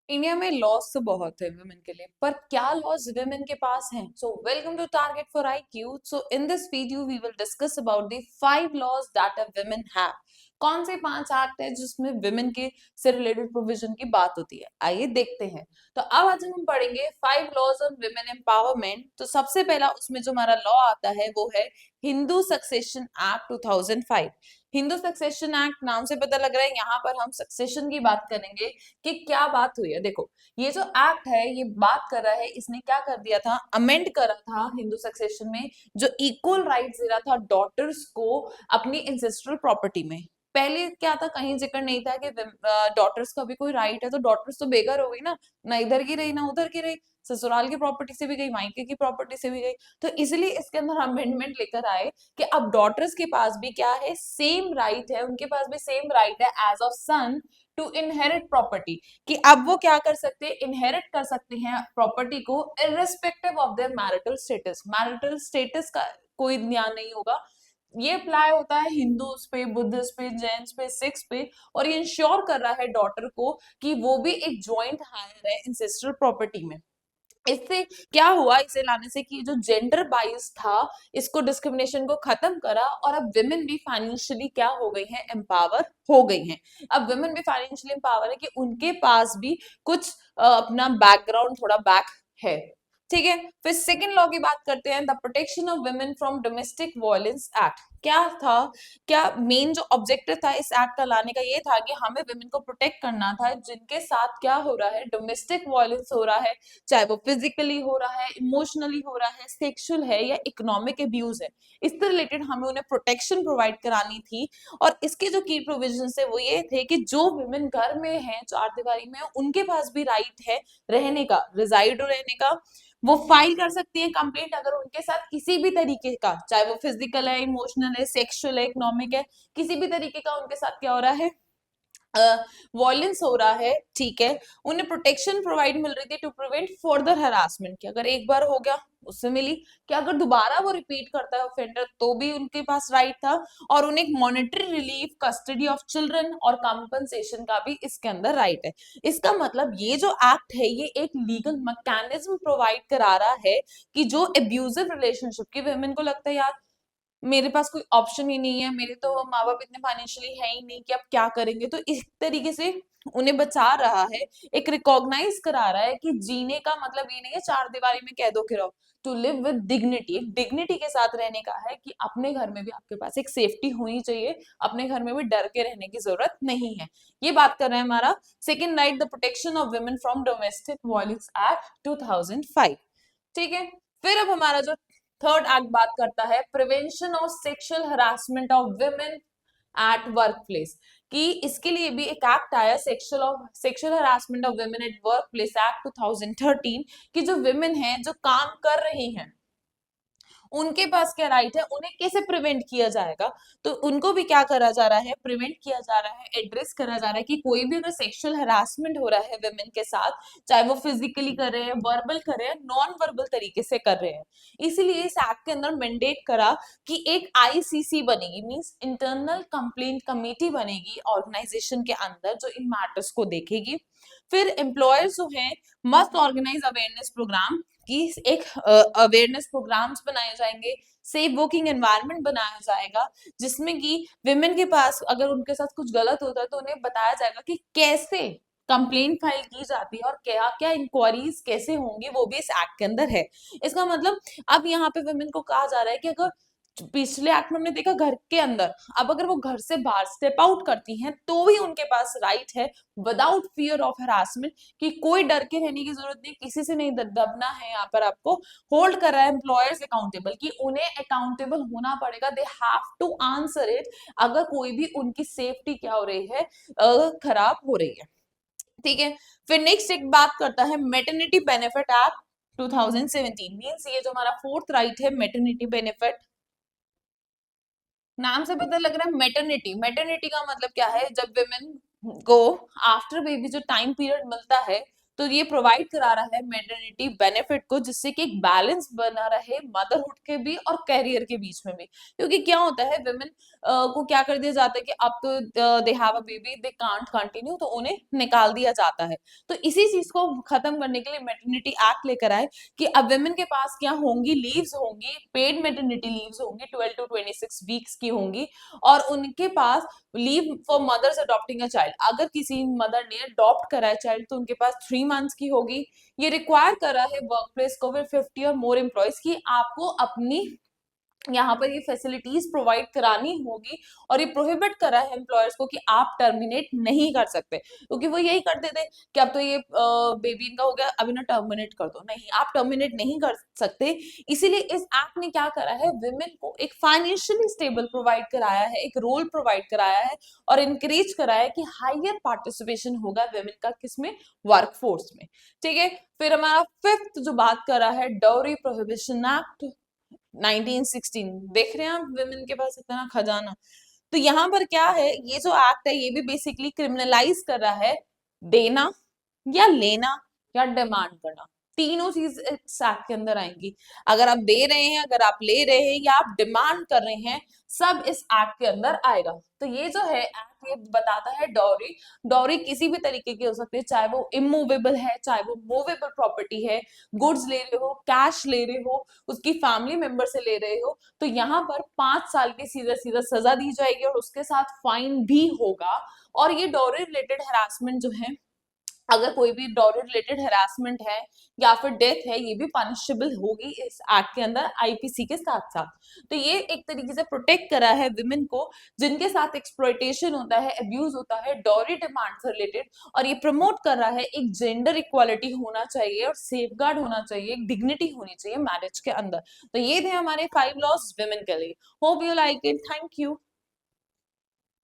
India में loss तो बहुत है वुमेन के लिए, पर क्या लॉस वुमेन के पास हैं? So welcome to target for IQ। So in this video we will discuss about the 5 laws that a women have. कौन से 5 एक्ट है जिसमें वुमेन के से रिलेटेड प्रोविजन की बात होती है, आइए देखते हैं। तो अब आज हम पढ़ेंगे 5 लॉज ऑन वुमेन एम्पावरमेंट। तो सबसे पहला उसमें जो हमारा लॉ आता है वो है Hindu succession act 2005। Hindu succession act नाम से पता लग रहा है यहाँ पर हम सक्सेशन की बात करेंगे कि क्या बात हुई है। देखो, ये जो एक्ट है ये बात कर रहा है, इसने क्या कर दिया था, अमेंड करा था हिंदू सक्सेशन में, जो इक्वल राइट्स दे रहा था डॉटर्स को अपनी इंसेस्ट्रल प्रॉपर्टी में। पहले क्या था, कहीं जिक्र नहीं था कि डॉटर्स का भी कोई राइट है, तो डॉटर्स तो बेघर हो गई ना इधर की रही ना उधर की रही, ससुराल की प्रॉपर्टी से भी गई, मायके की प्रॉपर्टी से भी गई। तो इसलिए इसके अंदर अमेंडमेंट लेकर आए कि अब डॉटर्स के पास भी क्या है, सेम राइट है, उनके पास भी सेम राइट है as of son to inherit property. कि अब वो क्या कर सकते हैं, इनहेरिट कर सकते हैं प्रॉपर्टी को irrespective of their marital status. Marital status का कोई ध्यान नहीं होगा। ये अप्लाई होता है हिंदूज पे, बुद्धिस्ट पे, जैन्स पे, सिक्स पे, और ये इंश्योर कर रहा है डॉटर को कि वो भी एक ज्वाइंट हायर है इंसेस्ट्रल प्रॉपर्टी में। इससे क्या हुआ, इसे लाने से कि जो जेंडर बाइस था, इसको डिस्क्रिमिनेशन को खत्म करा, और अब विमेन भी फाइनेंशियली क्या हो गई हैं, एम्पावर हो गई हैं। अब विमेन भी फाइनेंशियली एम्पावर है कि उनके पास भी कुछ अपना बैकग्राउंड थोड़ा बैक है। ठीक है, फिर सेकंड लॉ की बात करते हैं, the protection of women from domestic violence act. क्या था, क्या मेन जो ऑब्जेक्टिव था इस एक्ट का लाने का, ये था कि हमें वुमेन को प्रोटेक्ट करना था जिनके साथ क्या हो रहा है, डोमेस्टिक वायलेंस हो रहा है, चाहे वो फिजिकली हो रहा है, इमोशनली हो रहा है, सेक्सुअल है या इकोनॉमिक अब्यूज है। इससे रिलेटेड हमें उन्हें प्रोटेक्शन प्रोवाइड करानी थी। और इसके जो की प्रोविजन है वो ये थे कि जो वुमेन घर में है, चार दीवारी में, उनके पास भी राइट है रहने का, रिजाइड रहने का। वो फाइल कर सकती है कंप्लेंट अगर उनके साथ किसी भी तरीके का, चाहे वो फिजिकल है, इमोशनल है, सेक्सुअल है, इकोनॉमिक है, किसी भी तरीके का उनके साथ क्या हो रहा है, वॉयलेंस हो रहा है। ठीक है, उन्हें प्रोटेक्शन प्रोवाइड मिल रही थी टू प्रिवेंट फर्दर हरासमेंट, कि अगर एक बार हो गया उससे मिली, कि अगर दोबारा वो रिपीट करता है ऑफेंडर तो भी उनके पास राइट था। और उन्हें एक monetary relief, custody of children और कंपनसेशन का भी इसके अंदर राइट है। इसका मतलब ये जो एक्ट है ये एक लीगल मैकेनिज्म प्रोवाइड करा रहा है कि जो एब्यूजिव रिलेशनशिप की वुमेन को लगता है यार मेरे पास कोई ऑप्शन ही नहीं है, मेरे तो माँ बाप इतने फाइनेंशियली है ही नहीं कि अब क्या करेंगे, तो इस तरीके से उन्हें बचा रहा है, एक रिकॉग्नाइज करा रहा है कि जीने का मतलब ये नहीं है चार दीवारी में कैदों के रहो। टू लिव विद डिग्निटी, एक डिग्निटी के साथ रहने का है, कि अपने घर में भी आपके पास एक सेफ्टी होनी चाहिए, अपने घर में भी डर के रहने की जरूरत नहीं है। ये बात कर रहे हैं हमारा second right, the protection of women from domestic violence act 2005। ठीक है, फिर अब हमारा जो थर्ड एक्ट बात करता है prevention of sexual harassment of women at work place. कि इसके लिए भी एक एक्ट आया, sexual harassment of women at work place act 2013। कि जो वुमेन हैं जो काम कर रही हैं उनके पास क्या राइट है, उन्हें कैसे प्रिवेंट किया जाएगा। तो उनको भी क्या करा जा रहा है, प्रिवेंट किया जा रहा है, एड्रेस करा जा रहा है कि कोई भी अगर सेक्सुअल हरासमेंट हो रहा है वुमेन के साथ, चाहे वो फिजिकली कर रहे हैं, वर्बल कर रहे हैं, नॉन वर्बल तरीके से कर रहे हैं। इसीलिए इस एक्ट के अंदर मैंडेट करा कि एक ICC बनेगी, मींस इंटरनल कंप्लेंट कमेटी बनेगी ऑर्गेनाइजेशन के अंदर, जो इन मैटर्स को देखेगी। फिर एम्प्लॉयर्स जो हैं मस्ट ऑर्गेनाइज अवेयरनेस प्रोग्राम, कि एक अवेयरनेस प्रोग्राम्स बनाए जाएंगे, सेफ वर्किंग एनवायरनमेंट बनाया जाएगा, जिसमें कि विमेन के पास अगर उनके साथ कुछ गलत होता है तो उन्हें बताया जाएगा कि कैसे कंप्लेंट फाइल की जाती है और क्या क्या इंक्वायरीज कैसे होंगी, वो भी इस एक्ट के अंदर है। इसका मतलब अब यहाँ पे विमेन को कहा जा रहा है कि अगर पिछले एक्ट में हमने देखा घर के अंदर, अब अगर वो घर से बाहर स्टेप आउट करती हैं तो भी उनके पास राइट है विदाउट फियर ऑफ हरासमेंट, कि कोई डर के रहने की जरूरत नहीं, किसी से नहीं दबना है। यहाँ पर आपको होल्ड कर रहा है एम्प्लॉयर्स अकाउंटेबल, कि उन्हें अकाउंटेबल होना पड़ेगा, they have to answer it अगर कोई भी उनकी सेफ्टी क्या हो रही है, खराब हो रही है। ठीक है, फिर नेक्स्ट एक बात करता है मेटर्निटी बेनिफिट एक्ट 2017। मींस ये जो हमारा फोर्थ राइट है मेटर्निटी बेनिफिट, नाम से पता लग रहा है मेटर्निटी। मेटर्निटी का मतलब क्या है, जब विमेन को आफ्टर बेबी जो टाइम पीरियड मिलता है तो ये प्रोवाइड करा रहा है मैटरनिटी बेनिफिट को, जिससे कि एक बैलेंस बना रहे मदरहुड के भी और कैरियर के बीच में भी। क्योंकि क्या होता है, विमेन को क्या कर दिया जाता है कि अब तो they have a baby, they can't continue, तो उन्हें निकाल दिया जाता है। तो इसी चीज को खत्म करने के लिए मैटरनिटी एक्ट लेकर आए कि अब विमेन के पास क्या होंगी, लीव्स होंगी, पेड मैटरनिटी लीव्स होंगी, 12 to 26 वीक्स की होंगी, और उनके पास leave for mothers adopting a child, अगर किसी मदर ने अडॉप्ट करा है चाइल्ड तो उनके पास 3 मंथ्स की होगी। ये रिक्वायर कर रहा है वर्क प्लेस को विद 50 और मोर एम्प्लॉयज की आपको अपनी यहाँ पर ये फैसिलिटीज प्रोवाइड करानी होगी, और ये प्रोहिबिट करा है एम्प्लॉयर्स को कि आप टर्मिनेट नहीं कर सकते, क्योंकि वो यही करते थे कि अब तो ये बेबी इनका हो गया, अब इन्हें टर्मिनेट कर दो। नहीं, आप टर्मिनेट नहीं कर सकते। इसीलिए इस एक्ट ने क्या करा है, विमेन को एक फाइनेंशियली स्टेबल प्रोवाइड कराया है, एक रोल प्रोवाइड कराया है, और इंकरेज कराया है कि हायर पार्टिसिपेशन होगा विमेन का किसमें, वर्कफोर्स में। ठीक है, फिर हमारा फिफ्थ जो बात कर रहा है, डाउरी प्रोहिबिशन एक्ट 1916। देख रहे हैं आप विमेन के पास इतना खजाना। तो यहाँ पर क्या है, ये जो एक्ट है ये भी बेसिकली क्रिमिनलाइज कर रहा है देना या लेना या डिमांड करना। तीनों चीज इस एक्ट के अंदर आएंगी। अगर आप दे रहे हैं, अगर आप ले रहे हैं, या आप डिमांड कर रहे हैं, सब इस एक्ट के अंदर आएगा। तो ये जो है एक्ट, ये बताता है डॉरी। डॉरी किसी भी तरीके की हो सकती है, चाहे वो इमूवेबल है, चाहे वो मूवेबल प्रॉपर्टी है, गुड्स ले रहे हो, कैश ले रहे हो, उसकी फैमिली मेंबर से ले रहे हो, तो यहाँ पर 5 साल की सीधा सीधा सजा दी जाएगी, और उसके साथ फाइन भी होगा। और ये डॉरी रिलेटेड हरासमेंट जो है, अगर कोई भी डॉरी रिलेटेड हरासमेंट है या फिर डेथ है, ये भी पनिशेबल होगी इस एक्ट के अंदर आईपीसी के साथ साथ। तो ये एक तरीके से प्रोटेक्ट करा है विमेन को जिनके साथ एक्सप्लॉयटेशन होता है, अब्यूज होता है डॉरी डिमांड से रिलेटेड, और ये प्रमोट कर रहा है एक जेंडर इक्वालिटी होना चाहिए और सेफगार्ड होना चाहिए, एक डिग्निटी होनी चाहिए मैरिज के अंदर। तो ये थे हमारे 5 लॉज विमेन के लिए। Hope you like it. Thank you.